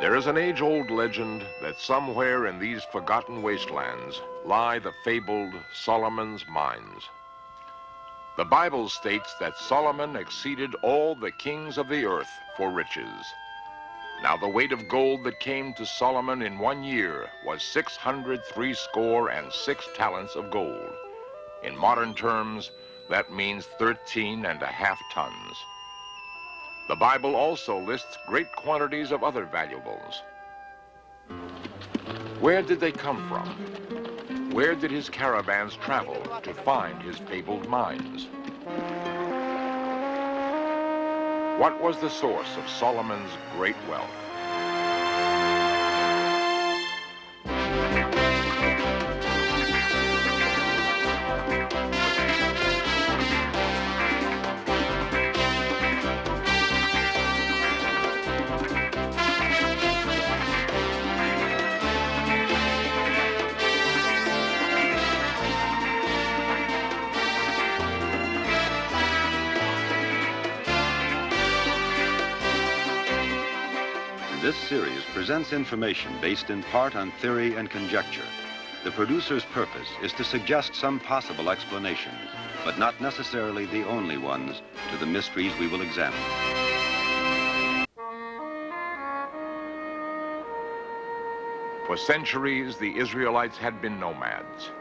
There is an age-old legend that somewhere in these forgotten wastelands lie the fabled Solomon's mines. The Bible states that Solomon exceeded all the kings of the earth for riches. Now the weight of gold that came to Solomon in 1 year was 606 talents of gold. In modern terms, that means 13.5 tons. The Bible also lists great quantities of other valuables. Where did they come from? Where did his caravans travel to find his fabled mines? What was the source of Solomon's great wealth? This series presents information based in part on theory and conjecture. The producer's purpose is to suggest some possible explanations, but not necessarily the only ones, to the mysteries we will examine. For centuries, the Israelites had been nomads.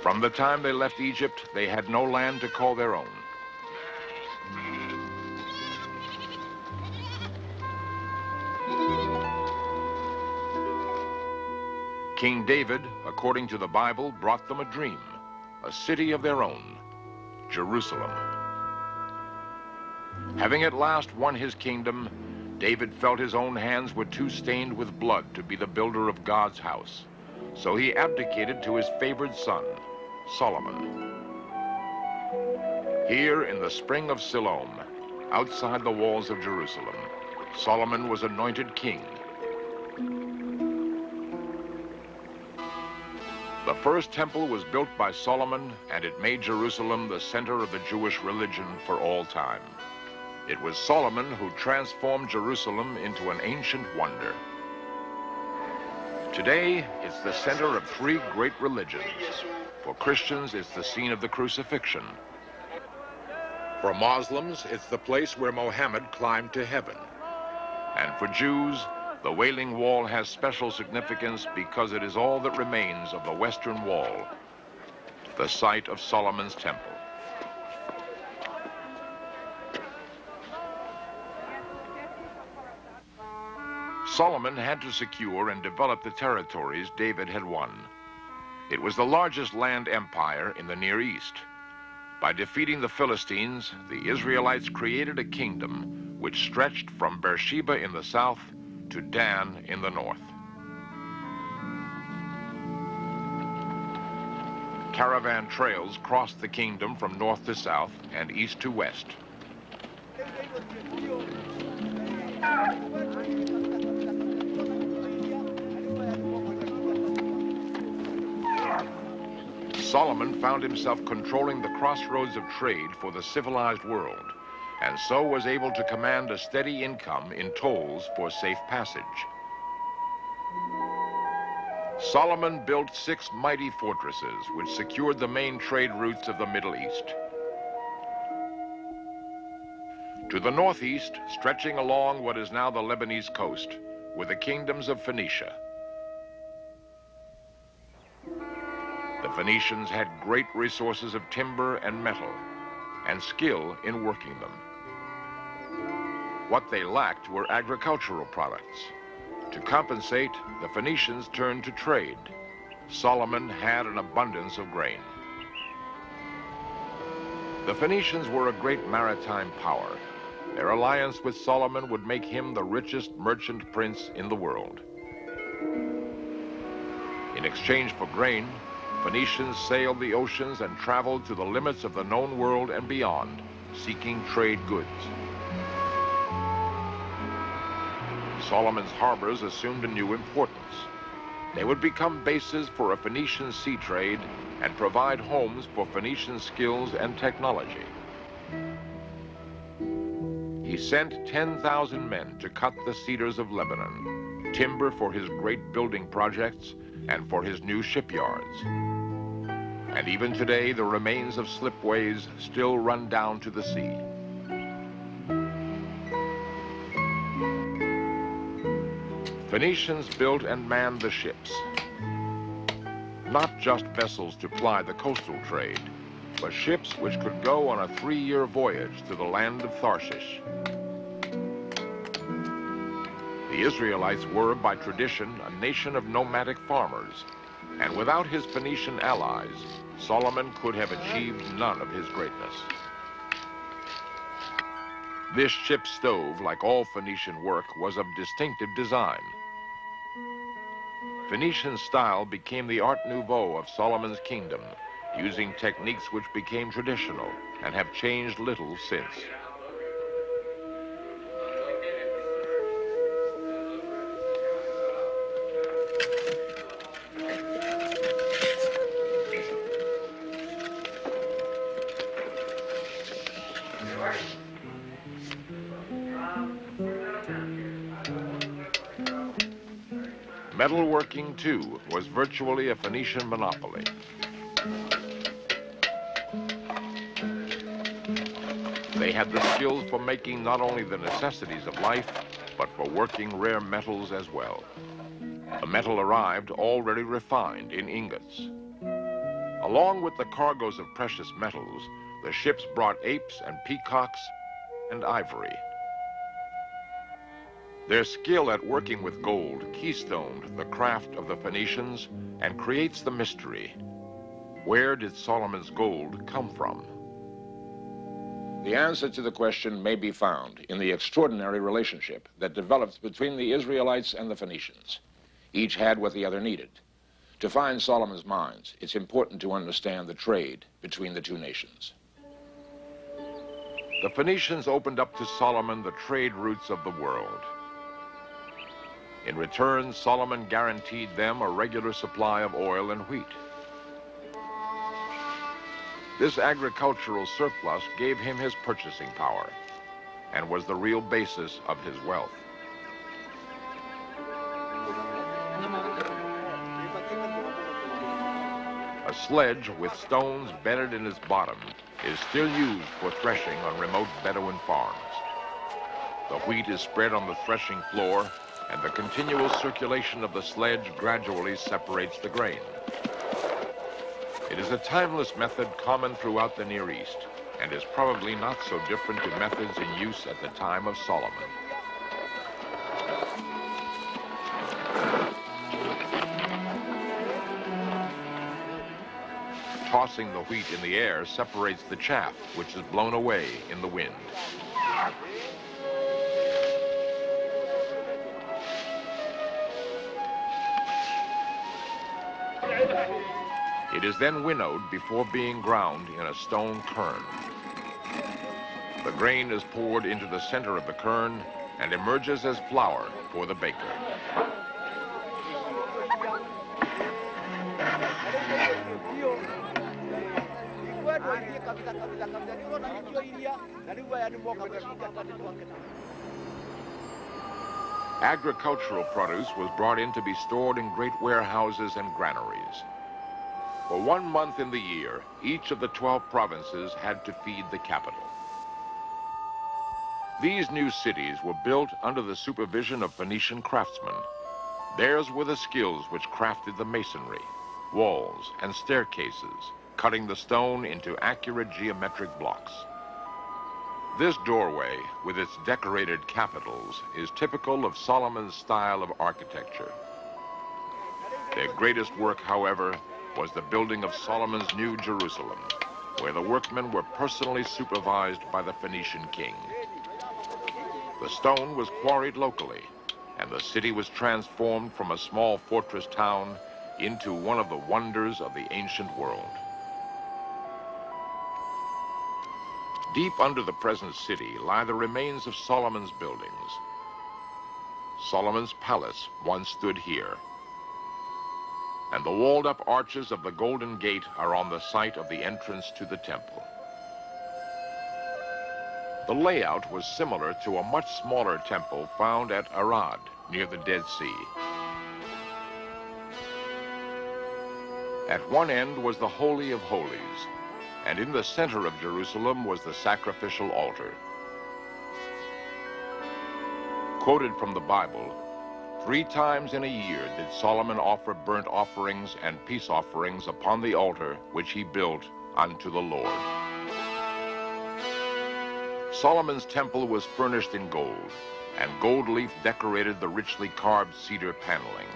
From the time they left Egypt, they had no land to call their own. King David, according to the Bible, brought them a dream, a city of their own, Jerusalem. Having at last won his kingdom, David felt his own hands were too stained with blood to be the builder of God's house. So he abdicated to his favored son, Solomon. Here in the spring of Siloam, outside the walls of Jerusalem, Solomon was anointed king. The first temple was built by Solomon, and it made Jerusalem the center of the Jewish religion for all time. It was Solomon who transformed Jerusalem into an ancient wonder. Today, it's the center of 3 great religions. For Christians, it's the scene of the crucifixion. For Muslims, it's the place where Mohammed climbed to heaven. And for Jews, the Wailing Wall has special significance because it is all that remains of the Western Wall, the site of Solomon's temple. Solomon had to secure and develop the territories David had won. It was the largest land empire in the Near East. By defeating the Philistines, the Israelites created a kingdom which stretched from Beersheba in the south to Dan in the north. Caravan trails crossed the kingdom from north to south and east to west. Solomon found himself controlling the crossroads of trade for the civilized world, and so was able to command a steady income in tolls for safe passage. Solomon built 6 mighty fortresses which secured the main trade routes of the Middle East. To the northeast, stretching along what is now the Lebanese coast, were the kingdoms of Phoenicia. The Phoenicians had great resources of timber and metal, and skill in working them. What they lacked were agricultural products. To compensate, the Phoenicians turned to trade. Solomon had an abundance of grain. The Phoenicians were a great maritime power. Their alliance with Solomon would make him the richest merchant prince in the world. In exchange for grain, Phoenicians sailed the oceans and traveled to the limits of the known world and beyond, seeking trade goods. Solomon's harbors assumed a new importance. They would become bases for a Phoenician sea trade and provide homes for Phoenician skills and technology. He sent 10,000 men to cut the cedars of Lebanon, timber for his great building projects and for his new shipyards. And even today, the remains of slipways still run down to the sea. Phoenicians built and manned the ships. Not just vessels to ply the coastal trade, but ships which could go on a 3-year voyage to the land of Tarshish. The Israelites were, by tradition, a nation of nomadic farmers, and without his Phoenician allies, Solomon could have achieved none of his greatness. This ship stove, like all Phoenician work, was of distinctive design. Phoenician style became the Art Nouveau of Solomon's kingdom, using techniques which became traditional and have changed little since. Metalworking, too, was virtually a Phoenician monopoly. They had the skills for making not only the necessities of life, but for working rare metals as well. The metal arrived already refined in ingots. Along with the cargoes of precious metals, the ships brought apes and peacocks and ivory. Their skill at working with gold keystoned the craft of the Phoenicians and creates the mystery. Where did Solomon's gold come from? The answer to the question may be found in the extraordinary relationship that developed between the Israelites and the Phoenicians. Each had what the other needed. To find Solomon's mines, it's important to understand the trade between the two nations. The Phoenicians opened up to Solomon the trade routes of the world. In return, Solomon guaranteed them a regular supply of oil and wheat. This agricultural surplus gave him his purchasing power and was the real basis of his wealth. A sledge with stones bedded in its bottom is still used for threshing on remote Bedouin farms. The wheat is spread on the threshing floor, and the continual circulation of the sledge gradually separates the grain. It is a timeless method common throughout the Near East, and is probably not so different to methods in use at the time of Solomon. Tossing the wheat in the air separates the chaff, which is blown away in the wind. It is then winnowed before being ground in a stone quern. The grain is poured into the center of the quern and emerges as flour for the baker. Agricultural produce was brought in to be stored in great warehouses and granaries. For 1 month in the year, each of the 12 provinces had to feed the capital. These new cities were built under the supervision of Phoenician craftsmen. Theirs were the skills which crafted the masonry, walls, and staircases, cutting the stone into accurate geometric blocks. This doorway, with its decorated capitals, is typical of Solomon's style of architecture. Their greatest work, however, was the building of Solomon's New Jerusalem, where the workmen were personally supervised by the Phoenician king. The stone was quarried locally, and the city was transformed from a small fortress town into one of the wonders of the ancient world. Deep under the present city lie the remains of Solomon's buildings. Solomon's palace once stood here, and the walled-up arches of the Golden Gate are on the site of the entrance to the temple. The layout was similar to a much smaller temple found at Arad, near the Dead Sea. At one end was the Holy of Holies, and in the center of Jerusalem was the sacrificial altar. Quoted from the Bible, 3 times in a year did Solomon offer burnt offerings and peace offerings upon the altar which he built unto the Lord. Solomon's temple was furnished in gold, and gold leaf decorated the richly carved cedar paneling.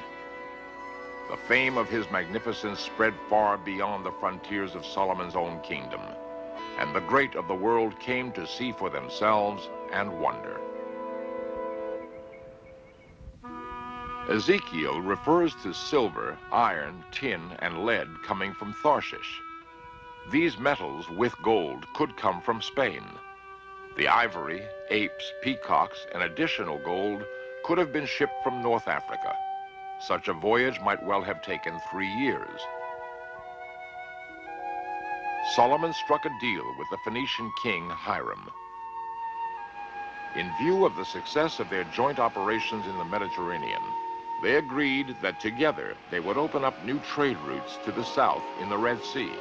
The fame of his magnificence spread far beyond the frontiers of Solomon's own kingdom, and the great of the world came to see for themselves and wonder. Ezekiel refers to silver, iron, tin, and lead coming from Tarshish. These metals with gold could come from Spain. The ivory, apes, peacocks, and additional gold could have been shipped from North Africa. Such a voyage might well have taken 3 years. Solomon struck a deal with the Phoenician king Hiram. In view of the success of their joint operations in the Mediterranean, they agreed that together they would open up new trade routes to the south in the Red Sea.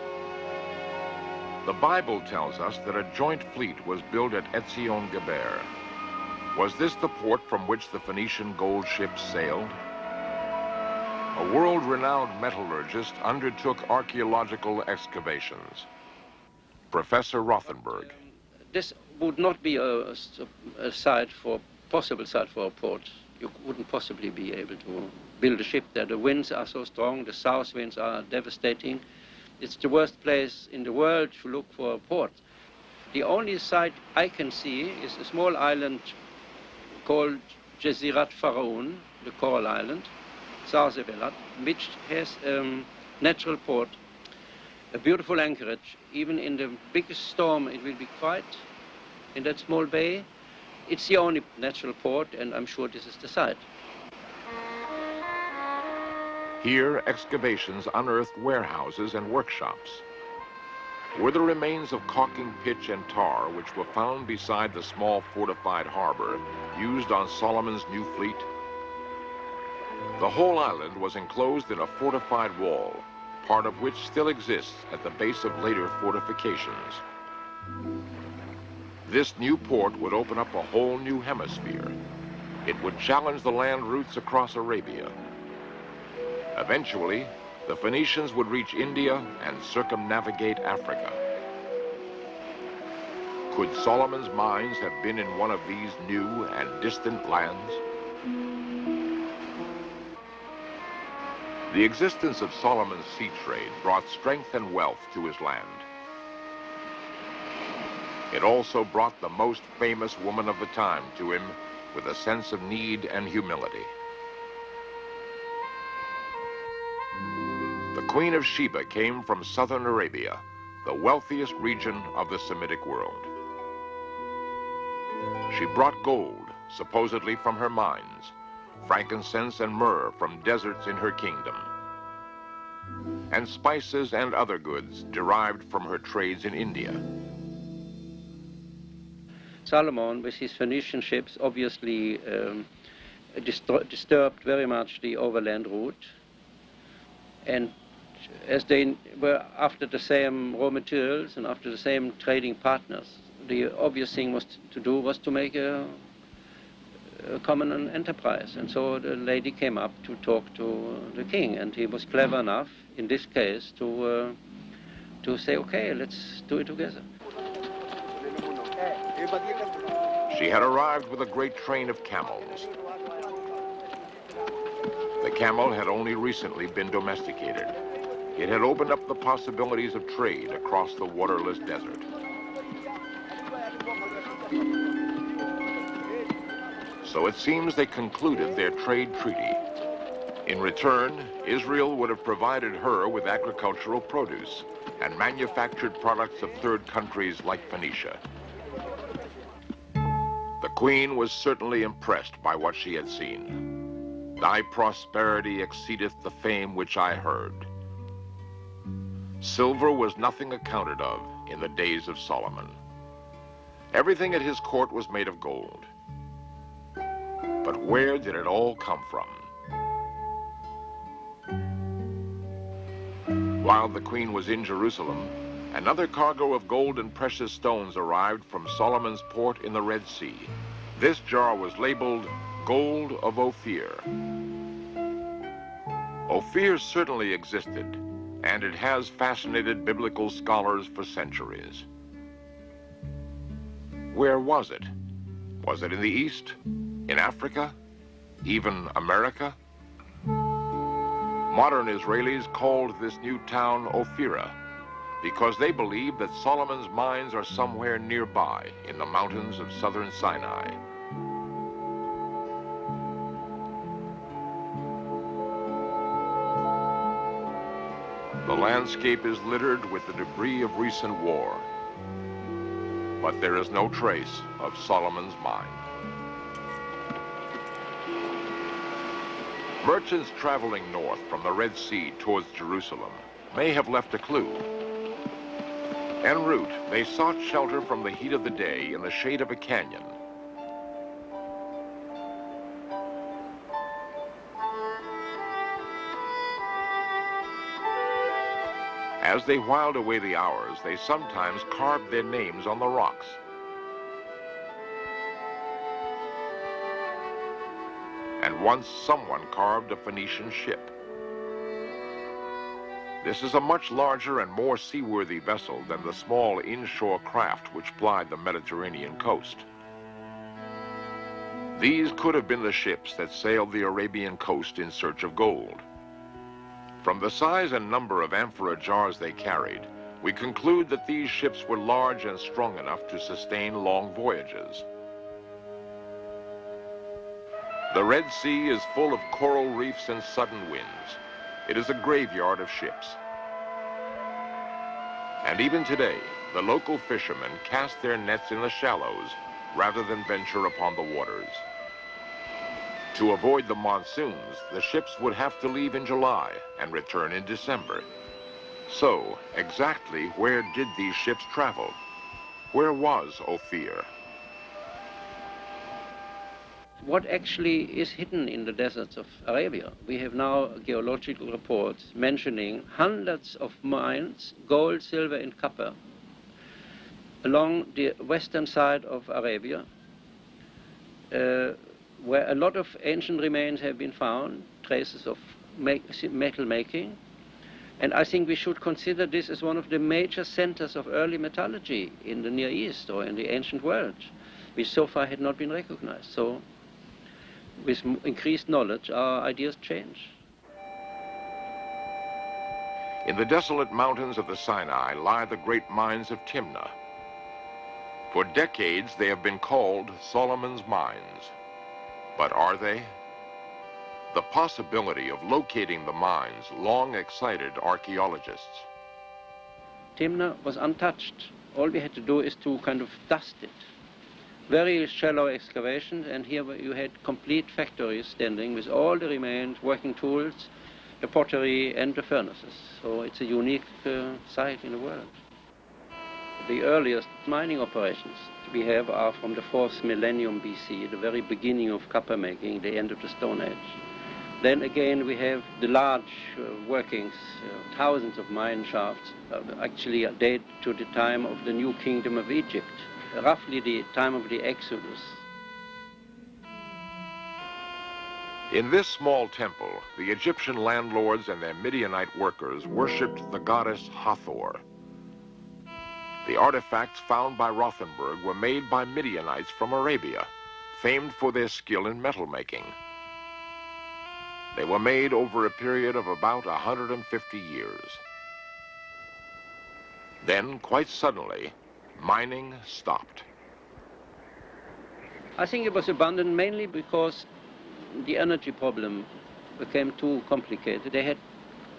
The Bible tells us that a joint fleet was built at Etzion-Geber. Was this the port from which the Phoenician gold ships sailed? A world-renowned metallurgist undertook archaeological excavations. Professor Rothenberg. This would not be a possible site for a port. You wouldn't possibly be able to build a ship there. The winds are so strong, the south winds are devastating. It's the worst place in the world to look for a port. The only site I can see is a small island called Jasirat Pharaon, the Coral Island, south of Eilat, which has a natural port, a beautiful anchorage. Even in the biggest storm, it will be quiet in that small bay. It's the only natural port, and I'm sure this is the site. Here, excavations unearthed warehouses and workshops. Were the remains of caulking pitch and tar, which were found beside the small fortified harbor, used on Solomon's new fleet? The whole island was enclosed in a fortified wall, part of which still exists at the base of later fortifications. This new port would open up a whole new hemisphere. It would challenge the land routes across Arabia. Eventually, the Phoenicians would reach India and circumnavigate Africa. Could Solomon's mines have been in one of these new and distant lands? The existence of Solomon's sea trade brought strength and wealth to his land. It also brought the most famous woman of the time to him with a sense of need and humility. The Queen of Sheba came from southern Arabia, the wealthiest region of the Semitic world. She brought gold, supposedly from her mines, frankincense and myrrh from deserts in her kingdom, and spices and other goods derived from her trades in India. Solomon, with his Phoenician ships, obviously disturbed very much the overland route. And as they were after the same raw materials and after the same trading partners, the obvious thing to do was to make a common enterprise. And so the lady came up to talk to the king, and he was clever enough, in this case, to say, okay, let's do it together. She had arrived with a great train of camels. The camel had only recently been domesticated. It had opened up the possibilities of trade across the waterless desert. So it seems they concluded their trade treaty. In return, Israel would have provided her with agricultural produce and manufactured products of third countries like Phoenicia. The queen was certainly impressed by what she had seen. Thy prosperity exceedeth the fame which I heard. Silver was nothing accounted of in the days of Solomon. Everything at his court was made of gold. But where did it all come from? While the queen was in Jerusalem, another cargo of gold and precious stones arrived from Solomon's port in the Red Sea. This jar was labeled Gold of Ophir. Ophir certainly existed, and it has fascinated biblical scholars for centuries. Where was it? Was it in the East? In Africa? Even America? Modern Israelis called this new town Ophira because they believe that Solomon's mines are somewhere nearby in the mountains of southern Sinai. The landscape is littered with the debris of recent war, but there is no trace of Solomon's mine. Merchants traveling north from the Red Sea towards Jerusalem may have left a clue. En route, they sought shelter from the heat of the day in the shade of a canyon. As they whiled away the hours, they sometimes carved their names on the rocks. And once someone carved a Phoenician ship. This is a much larger and more seaworthy vessel than the small inshore craft which plied the Mediterranean coast. These could have been the ships that sailed the Arabian coast in search of gold. From the size and number of amphora jars they carried, we conclude that these ships were large and strong enough to sustain long voyages. The Red Sea is full of coral reefs and sudden winds. It is a graveyard of ships. And even today, the local fishermen cast their nets in the shallows rather than venture upon the waters. To avoid the monsoons, the ships would have to leave in July and return in December. So, exactly where did these ships travel? Where was Ophir? What actually is hidden in the deserts of Arabia? We have now geological reports mentioning hundreds of mines, gold, silver, and copper, along the western side of Arabia, where a lot of ancient remains have been found, traces of metal making. And I think we should consider this as one of the major centers of early metallurgy in the Near East or in the ancient world, which so far had not been recognized. So with increased knowledge, our ideas change. In the desolate mountains of the Sinai lie the great mines of Timnah. For decades, they have been called Solomon's mines. But are they? The possibility of locating the mines long excited archaeologists. Timnah was untouched. All we had to do is to kind of dust it. Very shallow excavations, and here you had complete factories standing with all the remains, working tools, the pottery, and the furnaces. So it's a unique site in the world. The earliest mining operations we have are from the 4th millennium BC, the very beginning of copper making, the end of the Stone Age. Then again we have the large workings, thousands of mine shafts, actually date to the time of the New Kingdom of Egypt, roughly the time of the Exodus. In this small temple, the Egyptian landlords and their Midianite workers worshipped the goddess Hathor. The artifacts found by Rothenberg were made by Midianites from Arabia, famed for their skill in metal making. They were made over a period of about 150 years. Then, quite suddenly, mining stopped. I think it was abandoned mainly because the energy problem became too complicated. They had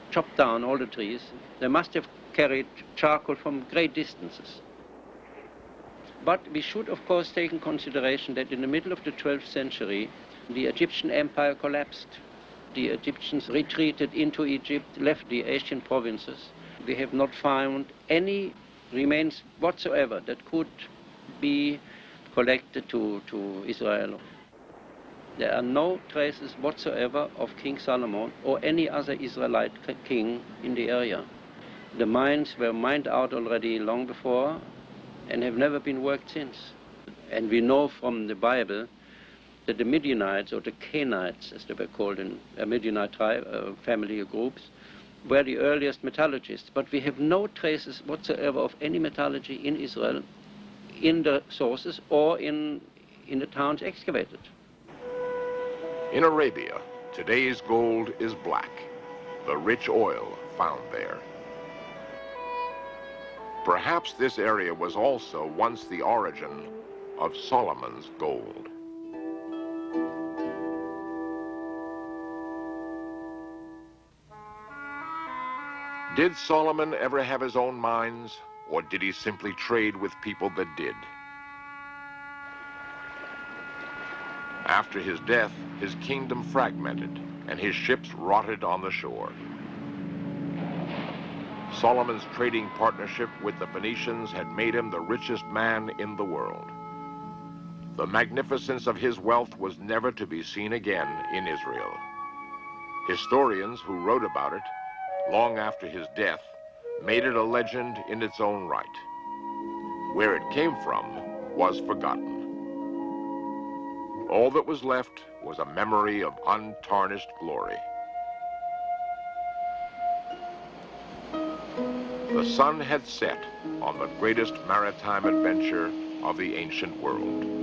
chopped down all the trees. They must have carried charcoal from great distances. But we should, of course, take in consideration that in the middle of the 12th century, the Egyptian empire collapsed. The Egyptians retreated into Egypt, left the Asian provinces. We have not found any remains whatsoever that could be collected to Israel. There are no traces whatsoever of King Solomon or any other Israelite king in the area. The mines were mined out already long before and have never been worked since. And we know from the Bible that the Midianites, or the Canaanites, as they were called in Midianite family groups, were the earliest metallurgists. But we have no traces whatsoever of any metallurgy in Israel in the sources or in the towns excavated. In Arabia, today's gold is black, the rich oil found there. Perhaps this area was also once the origin of Solomon's gold. Did Solomon ever have his own mines, or did he simply trade with people that did? After his death, his kingdom fragmented, and his ships rotted on the shore. Solomon's trading partnership with the Phoenicians had made him the richest man in the world. The magnificence of his wealth was never to be seen again in Israel. Historians who wrote about it long after his death made it a legend in its own right. Where it came from was forgotten. All that was left was a memory of untarnished glory. The sun had set on the greatest maritime adventure of the ancient world.